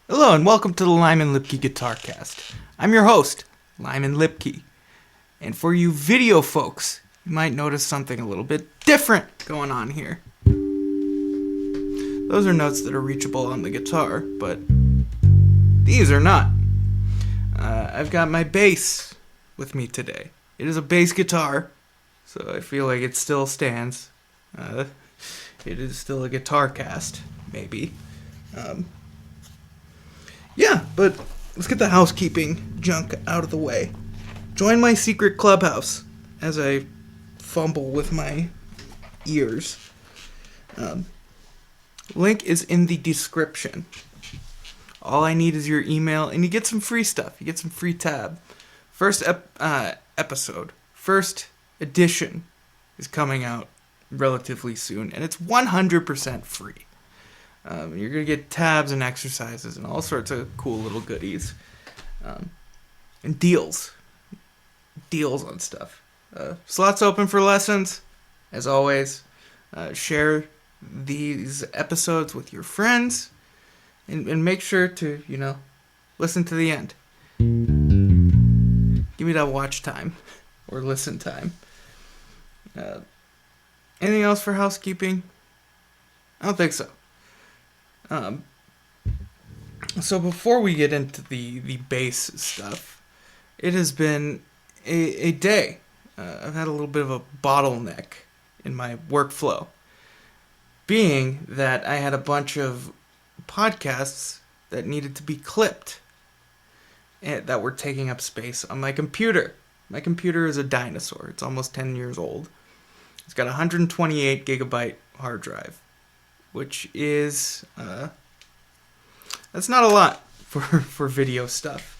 Hello and welcome to the Lyman Lipke Guitarcast. I'm your host, Lyman Lipke. And for you video folks, you might notice something a little bit different going on here. Those are notes that are reachable on the guitar, but these are not. I've got my bass with me today. It is a bass guitar, so I feel like it still stands. It is still a Guitarcast, maybe. But let's get the housekeeping junk out of the way. Join my secret clubhouse as I fumble with my ears. Link is in the description. All I need is your email, and you get some free stuff. You get some free tab. First episode, first edition is coming out relatively soon, and it's 100% free. You're going to get tabs and exercises and all sorts of cool little goodies. And deals. Deals on stuff. Slots open for lessons, as always. Share these episodes with your friends. And make sure to, listen to the end. Give me that watch time. Or listen time. Anything else for housekeeping? I don't think so. So before we get into the bass stuff, it has been a day. I've had a little bit of a bottleneck in my workflow, being that I had a bunch of podcasts that needed to be clipped and that were taking up space on my computer. My computer is a dinosaur. It's almost 10 years old. It's got a 128 gigabyte hard drive, which is, that's not a lot for video stuff.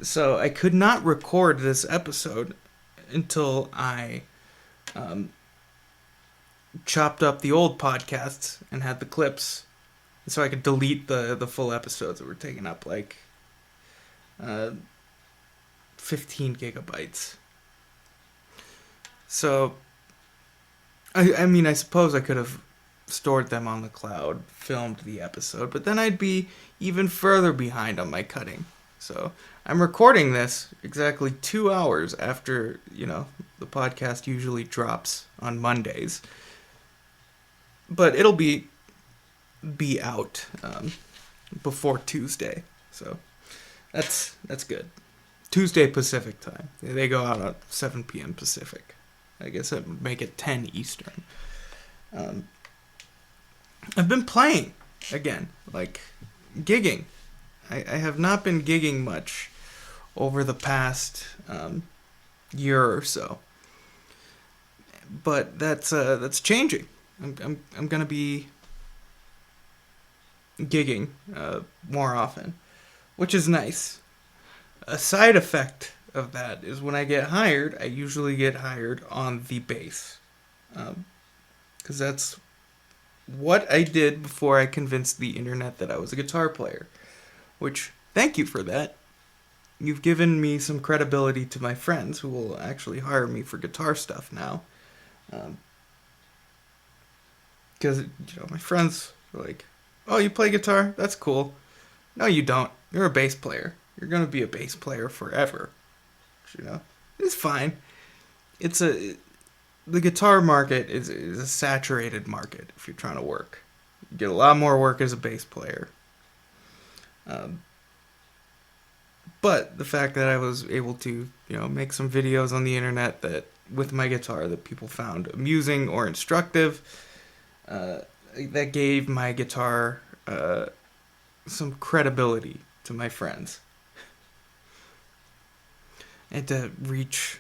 So I could not record this episode until I chopped up the old podcasts and had the clips, so I could delete the full episodes that were taking up 15 gigabytes. So, I suppose I could have stored them on the cloud, filmed the episode, but then I'd be even further behind on my cutting. So I'm recording this exactly 2 hours after, the podcast usually drops on Mondays. But it'll be out before Tuesday. So that's good. Tuesday Pacific time. They go out at 7 p.m. Pacific. I guess that would make it 10 Eastern. I've been playing again, gigging. I have not been gigging much over the past year or so, but that's changing. I'm gonna be gigging more often, which is nice. A side effect of that is when I get hired, I usually get hired on the bass, because that's what I did before I convinced the internet that I was a guitar player. Which, thank you for that. You've given me some credibility to my friends who will actually hire me for guitar stuff now. Because, my friends are like, oh, you play guitar? That's cool. No, you don't. You're a bass player. You're going to be a bass player forever. It's fine. The guitar market is a saturated market if you're trying to work. You get a lot more work as a bass player. But the fact that I was able to, make some videos on the internet that with my guitar that people found amusing or instructive, that gave my guitar some credibility to my friends. And to reach,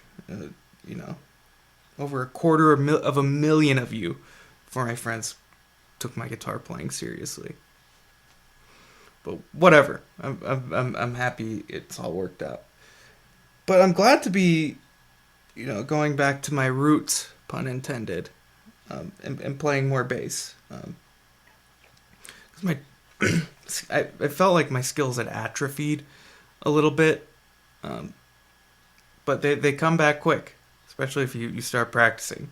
over a quarter of a million of you before my friends took my guitar playing seriously. But whatever, I'm happy it's all worked out. But I'm glad to be, going back to my roots, pun intended, and playing more bass. I felt like my skills had atrophied a little bit, but they come back quick, especially if you start practicing.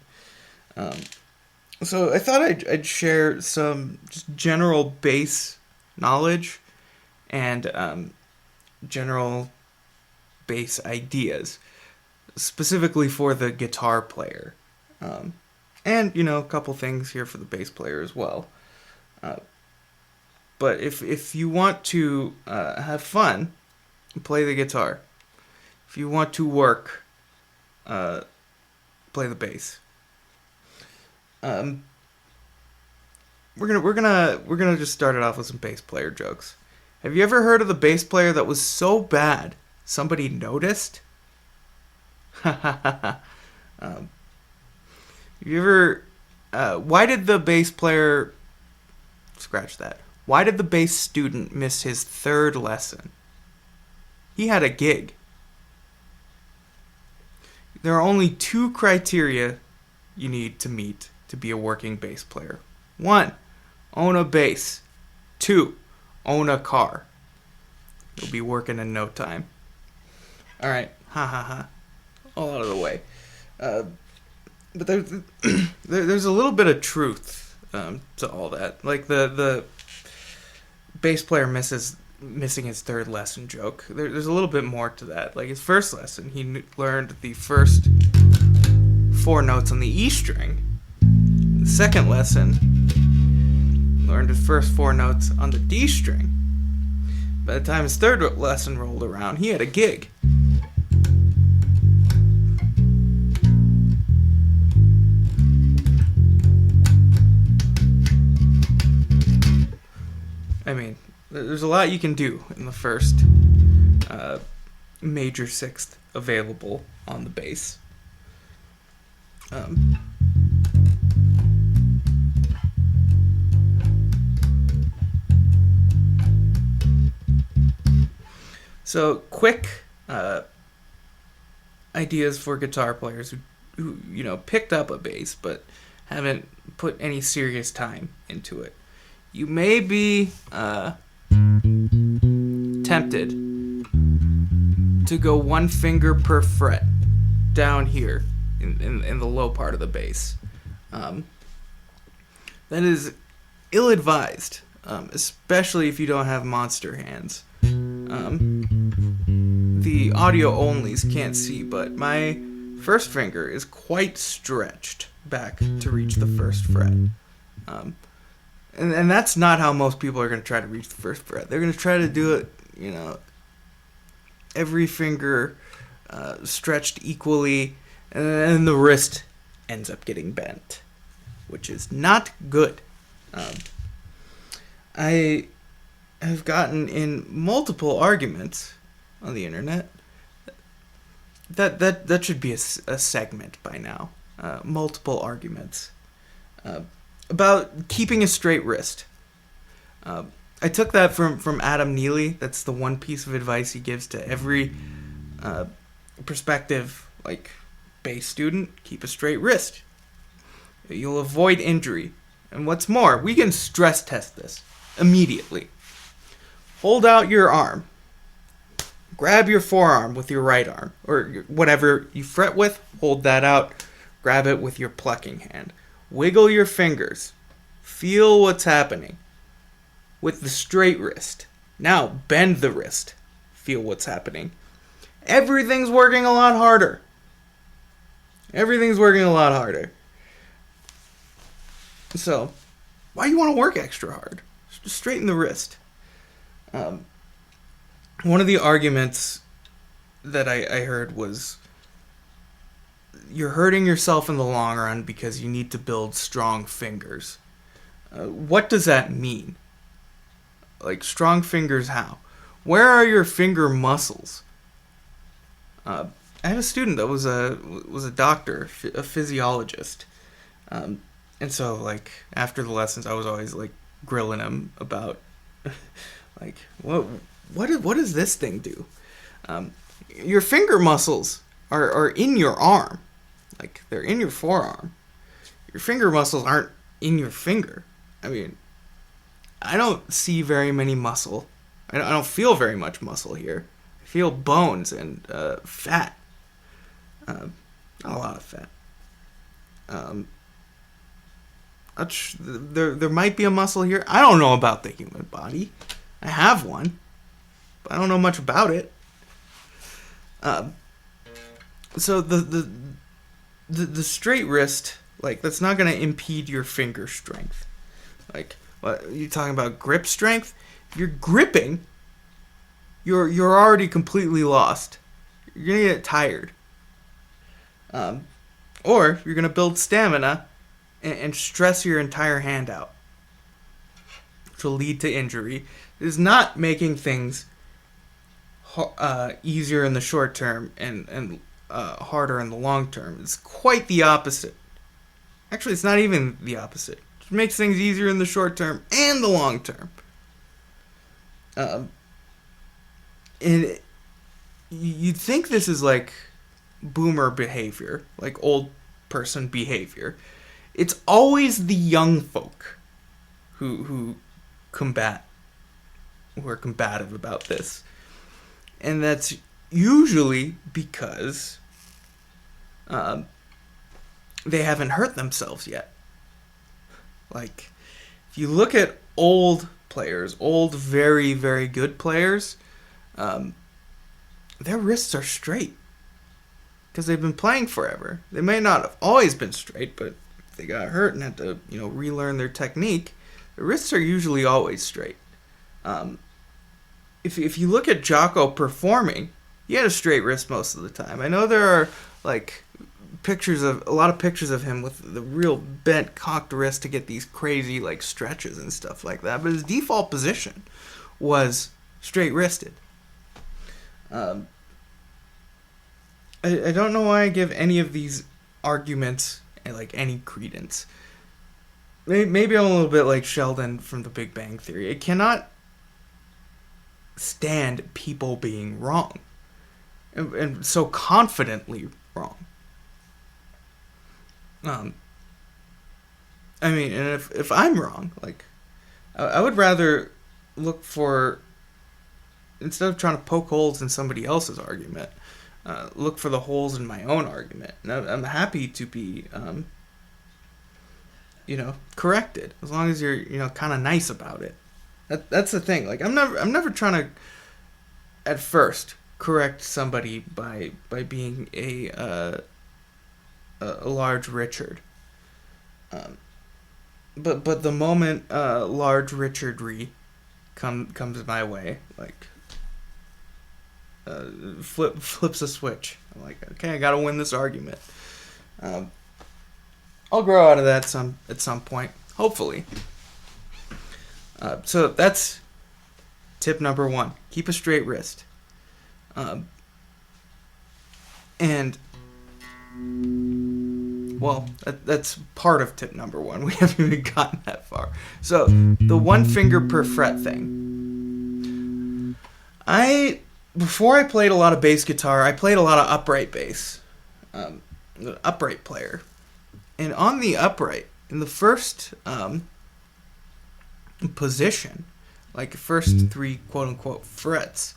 So I thought I'd share some just general bass knowledge and general bass ideas, specifically for the guitar player. And, a couple things here for the bass player as well. But if you want to have fun, play the guitar. If you want to work, play the bass. We're gonna just start it off with some bass player jokes. Have you ever heard of the bass player that was so bad somebody noticed? You ever? Why did the bass player? Scratch that. Why did the bass student miss his third lesson? He had a gig. There are only 2 criteria you need to meet to be a working bass player. 1, own a bass. 2, own a car. You'll be working in no time. Alright, all out of the way. But there's a little bit of truth to all that. Like the bass player missing his third lesson joke. There's a little bit more to that. Like his first lesson, he learned the first 4 notes on the E string. The second lesson, learned his first 4 notes on the D string. By the time his third lesson rolled around, he had a gig. I mean, there's a lot you can do in the first major sixth available on the bass. So, quick ideas for guitar players who picked up a bass but haven't put any serious time into it. You may be tempted to go 1 finger per fret down here in the low part of the bass. That is ill-advised, especially if you don't have monster hands. The audio-onlys can't see, but my first finger is quite stretched back to reach the first fret. And that's not how most people are going to try to reach the first fret. They're going to try to do it, every finger stretched equally, and then the wrist ends up getting bent, which is not good. I have gotten in multiple arguments on the internet. That should be a segment by now. Multiple arguments. About keeping a straight wrist. I took that from Adam Neely. That's the one piece of advice he gives to every prospective bass student. Keep a straight wrist. You'll avoid injury. And what's more, we can stress test this immediately. Hold out your arm. Grab your forearm with your right arm, or whatever you fret with. Hold that out. Grab it with your plucking hand. Wiggle your fingers. Feel what's happening with the straight wrist. Now bend the wrist. Feel what's happening. Everything's working a lot harder. Everything's working a lot harder. So, why do you want to work extra hard? Just straighten the wrist. One of the arguments that I heard was, you're hurting yourself in the long run because you need to build strong fingers. What does that mean? Strong fingers how? Where are your finger muscles? I had a student that was a doctor, a physiologist. And so, after the lessons, I was always, grilling him about, what does this thing do? Your finger muscles are in your arm. They're in your forearm. Your finger muscles aren't in your finger. I mean, I don't see very many muscle. I don't feel very much muscle here. I feel bones and fat. Not a lot of fat. There might be a muscle here. I don't know about the human body. I have one. but I don't know much about it. So the straight wrist, like, that's not going to impede your finger strength. Like, what you talking about, grip strength? If you're gripping, you're already completely lost. You're going to get tired. Or you're going to build stamina and stress your entire hand out, which will lead to injury. It is not making things easier in the short term and harder in the long term. It's quite the opposite. Actually, it's not even the opposite. It makes things easier in the short term and the long term. And you'd think this is like boomer behavior, like old person behavior. It's always the young folk who are combative about this. And that's usually because they haven't hurt themselves yet. Like, if you look at old players, old, very, very good players, their wrists are straight. Because they've been playing forever. They may not have always been straight, but if they got hurt and had to, relearn their technique, their wrists are usually always straight. If you look at Jocko performing, he had a straight wrist most of the time. I know there are, like, a lot of pictures of him with the real bent, cocked wrist to get these crazy, like, stretches and stuff like that. But his default position was straight-wristed. I don't know why I give any of these arguments, like, any credence. Maybe I'm a little bit like Sheldon from The Big Bang Theory. I cannot stand people being wrong. And so confidently wrong. And if I'm wrong, like, I would rather look for, instead of trying to poke holes in somebody else's argument, look for the holes in my own argument. And I'm happy to be, corrected, as long as you're, kind of nice about it. That's the thing. Like, I'm never trying to, at first, correct somebody by being a large Richard. But the moment large Richardry comes my way, like, flips a switch. I'm like, okay, I gotta win this argument. I'll grow out of that at some point, hopefully. So that's tip number 1. Keep a straight wrist. That's part of tip number 1. We haven't even gotten that far. So, the 1 finger per fret thing. Before I played a lot of bass guitar, I played a lot of upright bass. Upright player. And on the upright, in the first position, like the first 3 quote-unquote frets,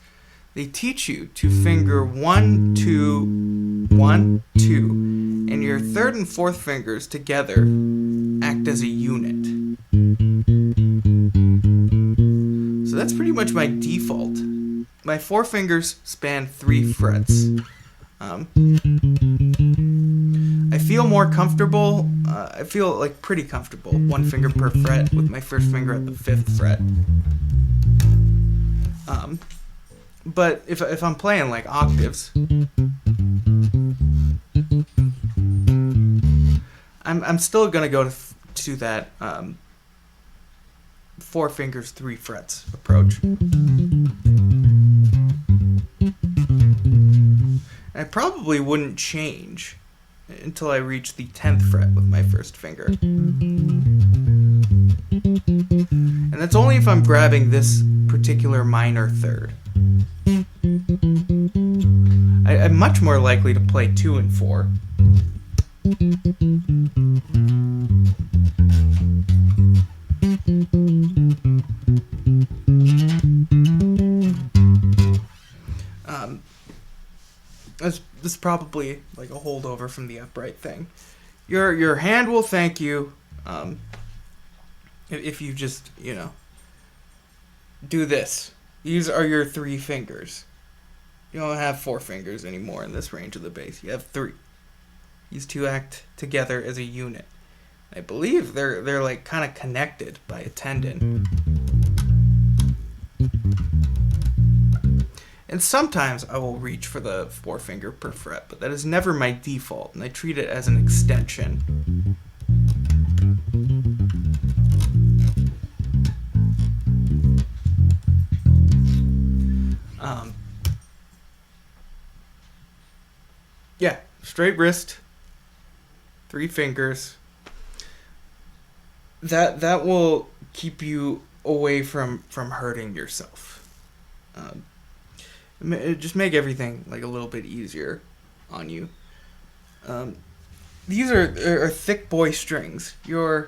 they teach you to finger 1, 2, 1, 2, and your 3rd and 4th fingers together act as a unit. So that's pretty much my default. My 4 fingers span 3 frets. I feel more comfortable. I feel like pretty comfortable. 1 finger per fret with my first finger at the 5th fret. But if I'm playing like octaves, I'm still gonna go to that 4 fingers 3 frets approach. I probably wouldn't change until I reach the 10th fret with my first finger. And that's only if I'm grabbing this particular minor 3rd. I'm much more likely to play 2 and 4. This is probably like a holdover from the upright thing. Your hand will thank you if you just, do this. These are your 3 fingers. You don't have 4 fingers anymore in this range of the bass. You have 3. These 2 act together as a unit. I believe they're like kind of connected by a tendon. And sometimes I will reach for the 4 finger per fret, but that is never my default, and I treat it as an extension. Yeah, straight wrist, 3 fingers. That will keep you away from hurting yourself. Just make everything like a little bit easier on you. These are thick boy strings. I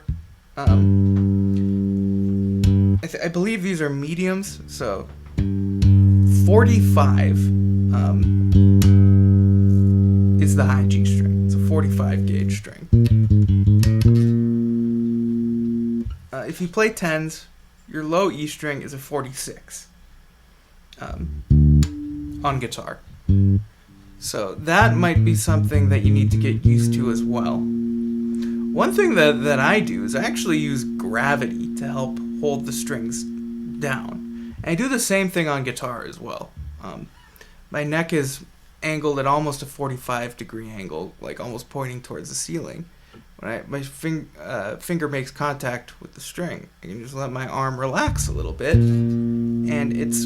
believe these are mediums, so 45 is the high G string. It's a 45 gauge string. If you play 10s, your low E string is a 46 on guitar. So that might be something that you need to get used to as well. One thing that I do is I actually use gravity to help hold the strings down. And I do the same thing on guitar as well. My neck is angled at almost a 45 degree angle, like almost pointing towards the ceiling. When my finger makes contact with the string, I can just let my arm relax a little bit, and it's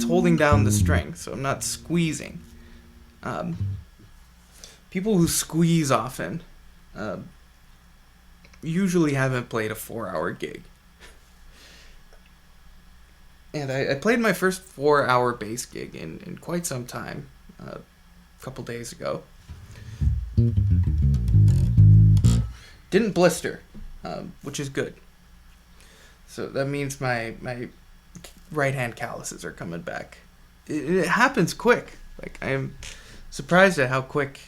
holding down the string, so I'm not squeezing. People who squeeze often usually haven't played a 4-hour gig. And I played my first 4-hour bass gig in quite some time, a couple days ago. Didn't blister, which is good. So that means my right hand calluses are coming back. It happens quick. Like, I'm surprised at how quick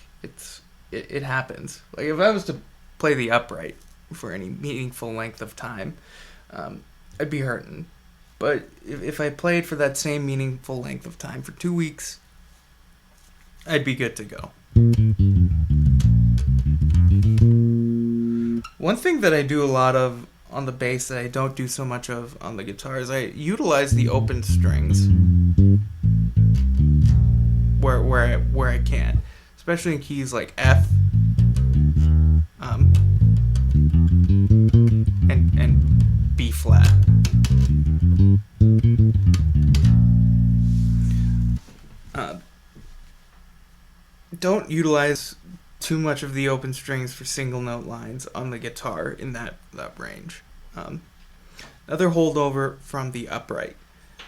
it happens. Like, if I was to play the upright for any meaningful length of time, I'd be hurting. But if I played for that same meaningful length of time for 2 weeks, I'd be good to go. One thing that I do a lot of on the bass that I don't do so much of on the guitar is I utilize the open strings where I can, especially in keys like F and B flat. Don't utilize too much of the open strings for single note lines on the guitar in that range. Another holdover from the upright.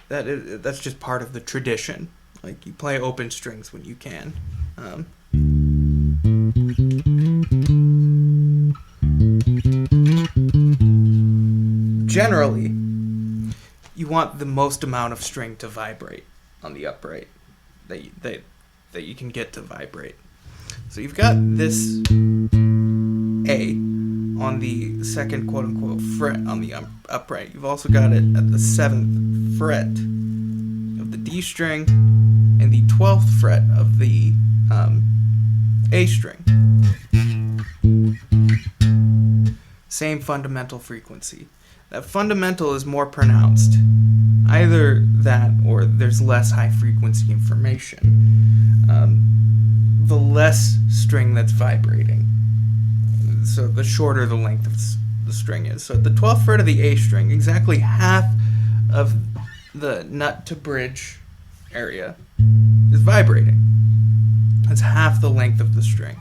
That's just part of the tradition. Like, you play open strings when you can. Generally, you want the most amount of string to vibrate on the upright that you can get to vibrate. So you've got this A on the second quote-unquote fret on the upright. You've also got it at the 7th fret of the D string and the 12th fret of the A string. Same fundamental frequency. That fundamental is more pronounced. Either that or there's less high frequency information. The less string that's vibrating. So the shorter the length of the string is. So at the 12th fret of the A string, exactly half of the nut to bridge area is vibrating. That's half the length of the string.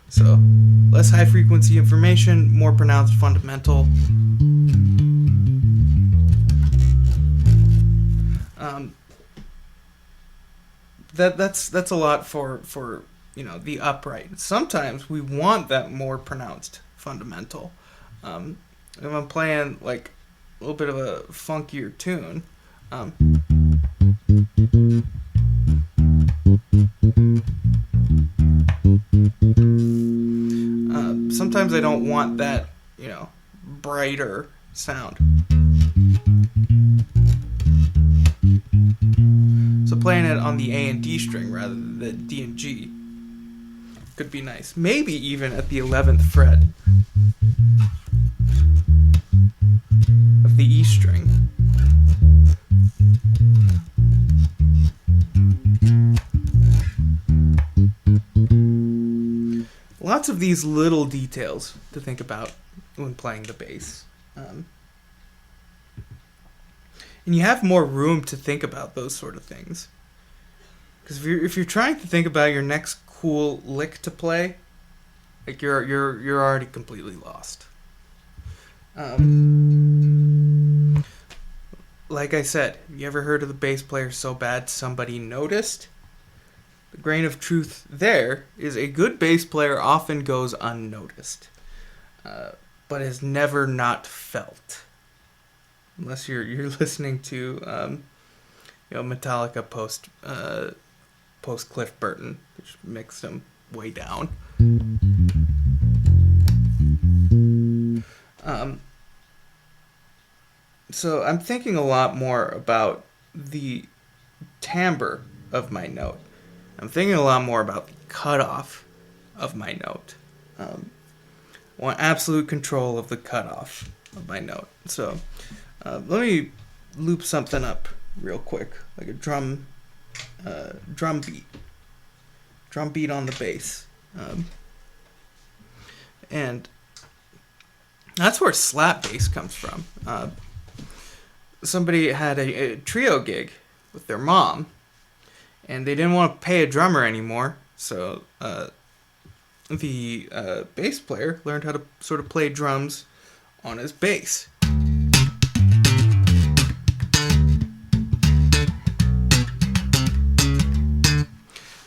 So less high frequency information, more pronounced fundamental. That's a lot for the upright. Sometimes we want that more pronounced fundamental. If I'm playing like a little bit of a funkier tune, sometimes I don't want that brighter sound. playing it on the A and D string rather than the D and G. Could be nice. Maybe even at the 11th fret of the E string. Lots of these little details to think about when playing the bass. And you have more room to think about those sort of things. Because if you're trying to think about your next cool lick to play, like you're already completely lost. Like I said, have you ever heard of the bass player so bad somebody noticed? The grain of truth there is a good bass player often goes unnoticed, but is never not felt. Unless you're listening to Metallica post Cliff Burton, which mixed them way down. So I'm thinking a lot more about the timbre of my note. I'm thinking a lot more about the cutoff of my note. I want absolute control of the cutoff of my note. So let me loop something up real quick, like a drum beat on the bass, and that's where slap bass comes from. Somebody had a trio gig with their mom, and they didn't want to pay a drummer anymore, so the bass player learned how to sort of play drums on his bass.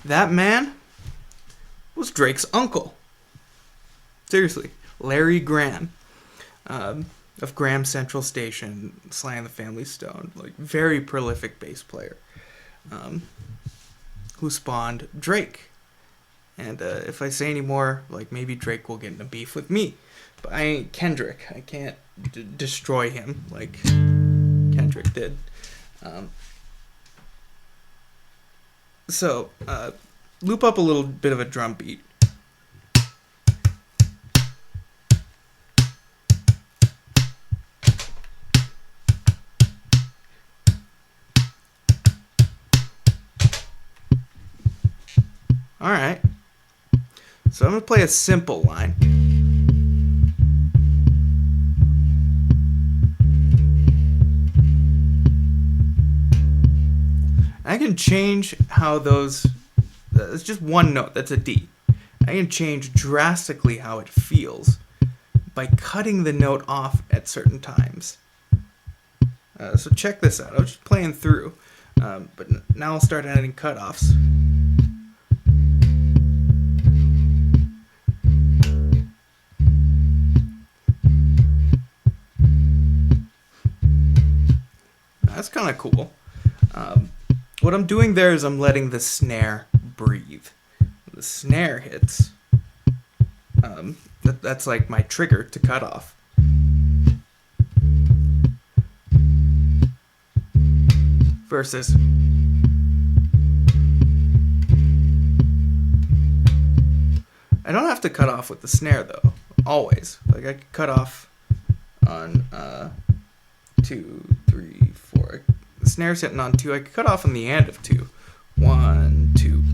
That man was Drake's uncle. Seriously, Larry Graham, of Graham Central Station, Sly and the Family Stone, like very prolific bass player, who spawned Drake. And if I say any more, like maybe Drake will get in a beef with me, but I ain't Kendrick. I can't destroy him like Kendrick did. So loop up a little bit of a drum beat. Alright, so I'm going to play a simple line. I can change how those, it's just one note, that's a D. I can change drastically how it feels by cutting the note off at certain times. So check this out, I was just playing through, but now I'll start adding cutoffs. That's kind of cool. What I'm doing there is I'm letting the snare breathe. When the snare hits, that's like my trigger to cut off. Versus I don't have to cut off with the snare though. Always. Like I could cut off on 2, 3, 4. The snare's hitting on 2. I could cut off on the end of 2. 1, 2.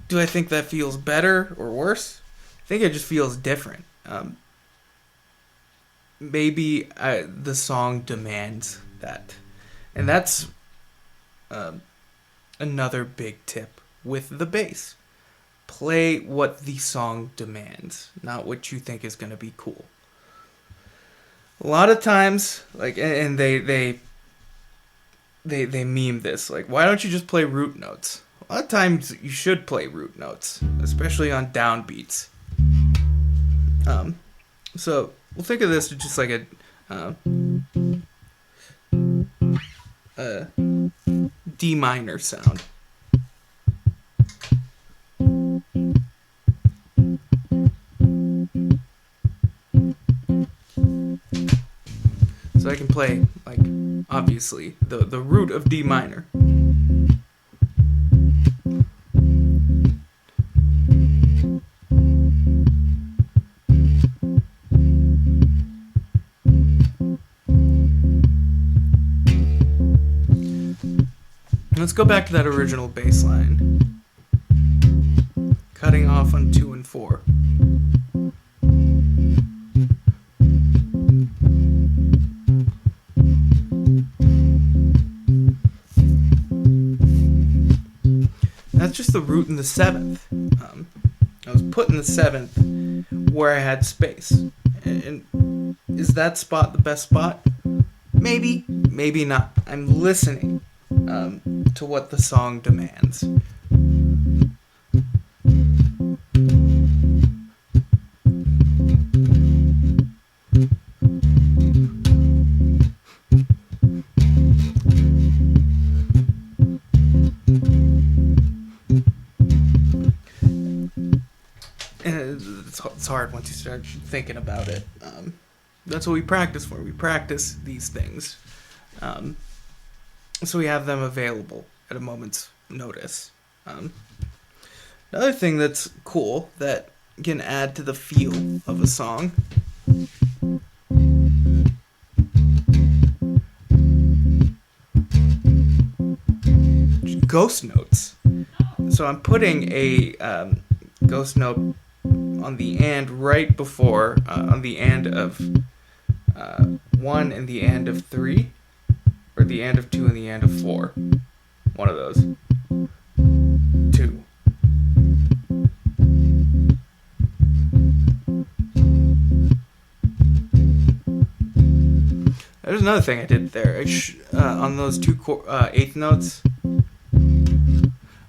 Do I think that feels better or worse? I think it just feels different. Maybe the song demands that. And that's another big tip with the bass. Play what the song demands, not what you think is going to be cool. A lot of times, like, and they meme this, like, why don't you just play root notes? A lot of times you should play root notes, especially on downbeats. So we'll think of this as just like a D minor sound. I can play, like, obviously, the root of D minor. Let's go back to that original bass line. Cutting off on 2 and 4. That's just the root in the 7th. I was putting the 7th where I had space. And is that spot the best spot? Maybe, maybe not. I'm listening to what the song demands. It's hard once you start thinking about it. That's what we practice for. We practice these things. So we have them available at a moment's notice. Another thing that's cool that can add to the feel of a song ghost notes. So I'm putting a ghost note on the and right before, on the and of 1 and the and of 3, or the and of 2 and the and of 4. One of those. 2. There's another thing I did there. On those 2 eighth notes,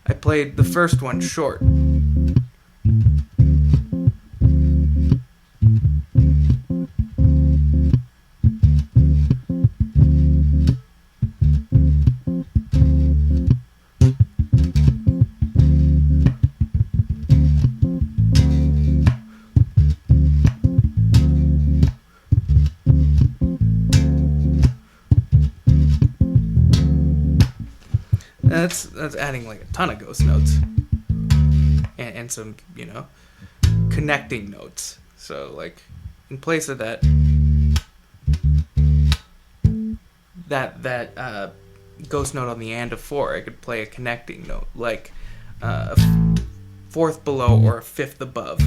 I played the first one short. That's adding like a ton of ghost notes and some, connecting notes. So like in place of that ghost note on the and of 4, I could play a connecting note like a 4th below or a 5th above.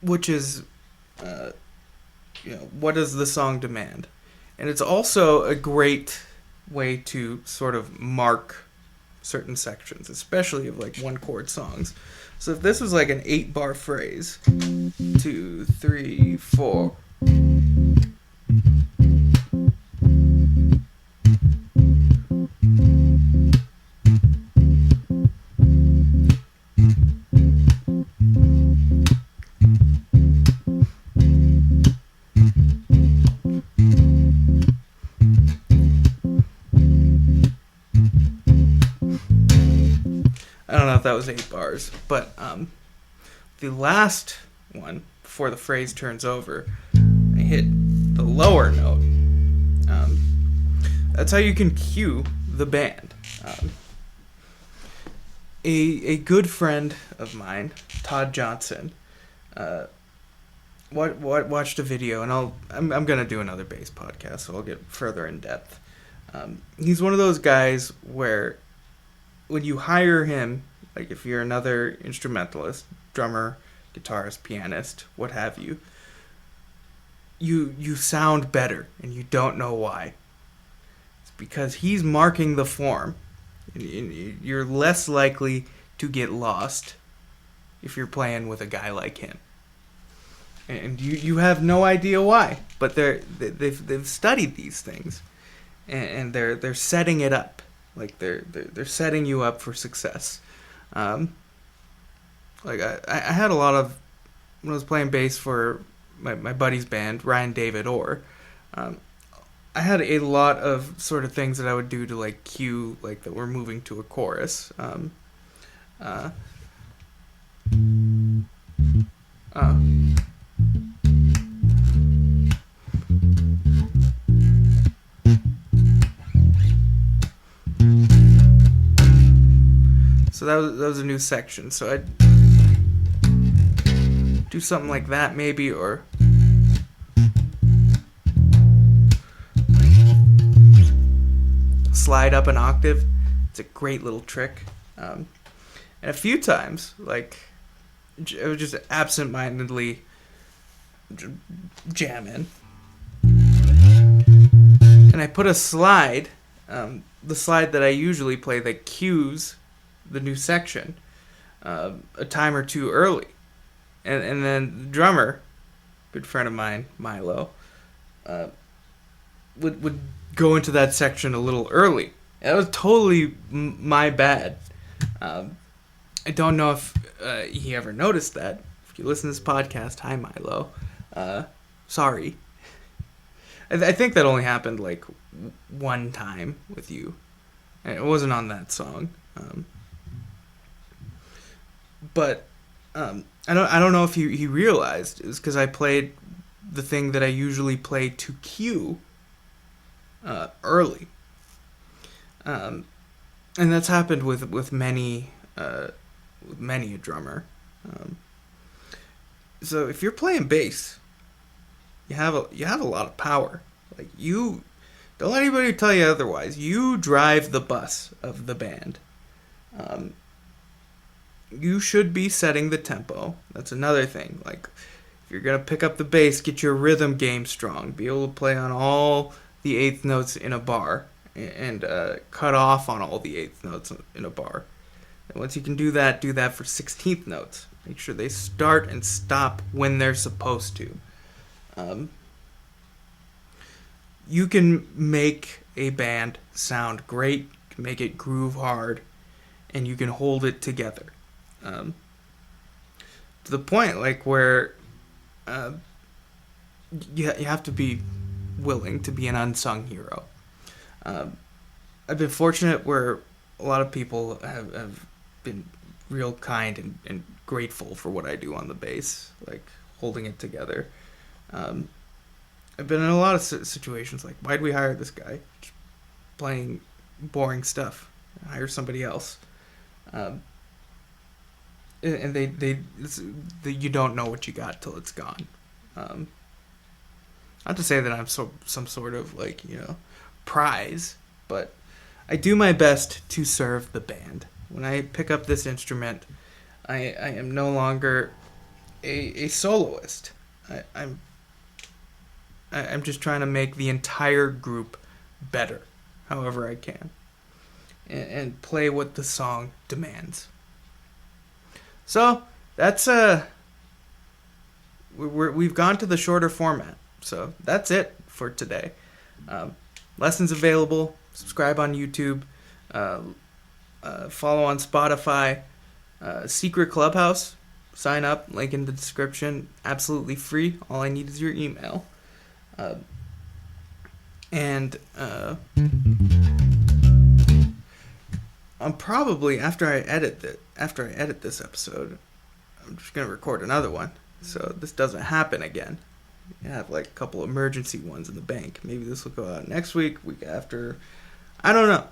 Which is, what does the song demand? And it's also a great way to sort of mark certain sections, especially of like 1-chord songs. So if this was like an 8-bar phrase, 2, 3, 4. I don't know if that was 8 bars, but the last one, before the phrase turns over, I hit the lower note. That's how you can cue the band. A good friend of mine, Todd Johnson, watched a video, and I'm gonna do another bass podcast, so I'll get further in depth. He's one of those guys where when you hire him, like if you're another instrumentalist, drummer, guitarist, pianist, what have you, you sound better, and you don't know why. It's because he's marking the form. You're less likely to get lost if you're playing with a guy like him. And you have no idea why, but they've studied these things, and they're setting it up. Like they're setting you up for success. Like I had a lot of, when I was playing bass for my buddy's band, Ryan David Orr, I had a lot of sort of things that I would do to like cue like that we're moving to a chorus. Uh, uh, so that was a new section. So I'd do something like that maybe, or slide up an octave. It's a great little trick. And a few times, like, I would just absent-mindedly jam in. And I put a slide, the slide that I usually play that cues the new section, a time or two early. And then the drummer, good friend of mine, Milo, would go into that section a little early. That was totally my bad. I don't know if he ever noticed that. If you listen to this podcast, hi Milo. Sorry. I think that only happened like one time with you. And it wasn't on that song. But I don't know if he realized it was because I played the thing that I usually play to cue early. And that's happened with many a drummer. So if you're playing bass, you have a lot of power. Like, you don't let anybody tell you otherwise. You drive the bus of the band. You should be setting the tempo. That's another thing. Like, if you're gonna pick up the bass, get your rhythm game strong. Be able to play on all the eighth notes in a bar, and cut off on all the eighth notes in a bar. And once you can do that for 16th notes. Make sure they start and stop when they're supposed to. You can make a band sound great, make it groove hard, and you can hold it together. To the point like where you have to be willing to be an unsung hero. I've been fortunate where a lot of people have been real kind and grateful for what I do on the bass, like holding it together. I've been in a lot of situations like, why'd we hire this guy? Just playing boring stuff. Hire somebody else. And they you don't know what you got till it's gone. Not to say that I'm some sort of like, prize, but I do my best to serve the band. When I pick up this instrument, I am no longer a soloist. I'm just trying to make the entire group better, however I can, and play what the song demands. So that's we've gone to the shorter format. So that's it for today. Lessons available. Subscribe on YouTube. Follow on Spotify. Secret Clubhouse. Sign up. Link in the description. Absolutely free. All I need is your email. And I'm probably after I edit this episode, I'm just gonna record another one, so this doesn't happen again. I have like a couple emergency ones in the bank. Maybe this will go out next week after. I don't know.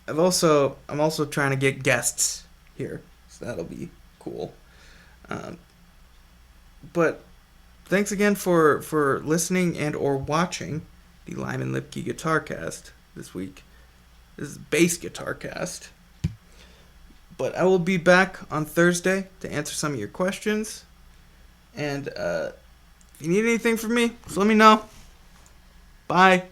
I'm also trying to get guests here, so that'll be cool. But thanks again for listening and or watching the Lyman Lipke Guitarcast this week. This is Bass Guitarcast. But I will be back on Thursday to answer some of your questions. And if you need anything from me, just let me know. Bye.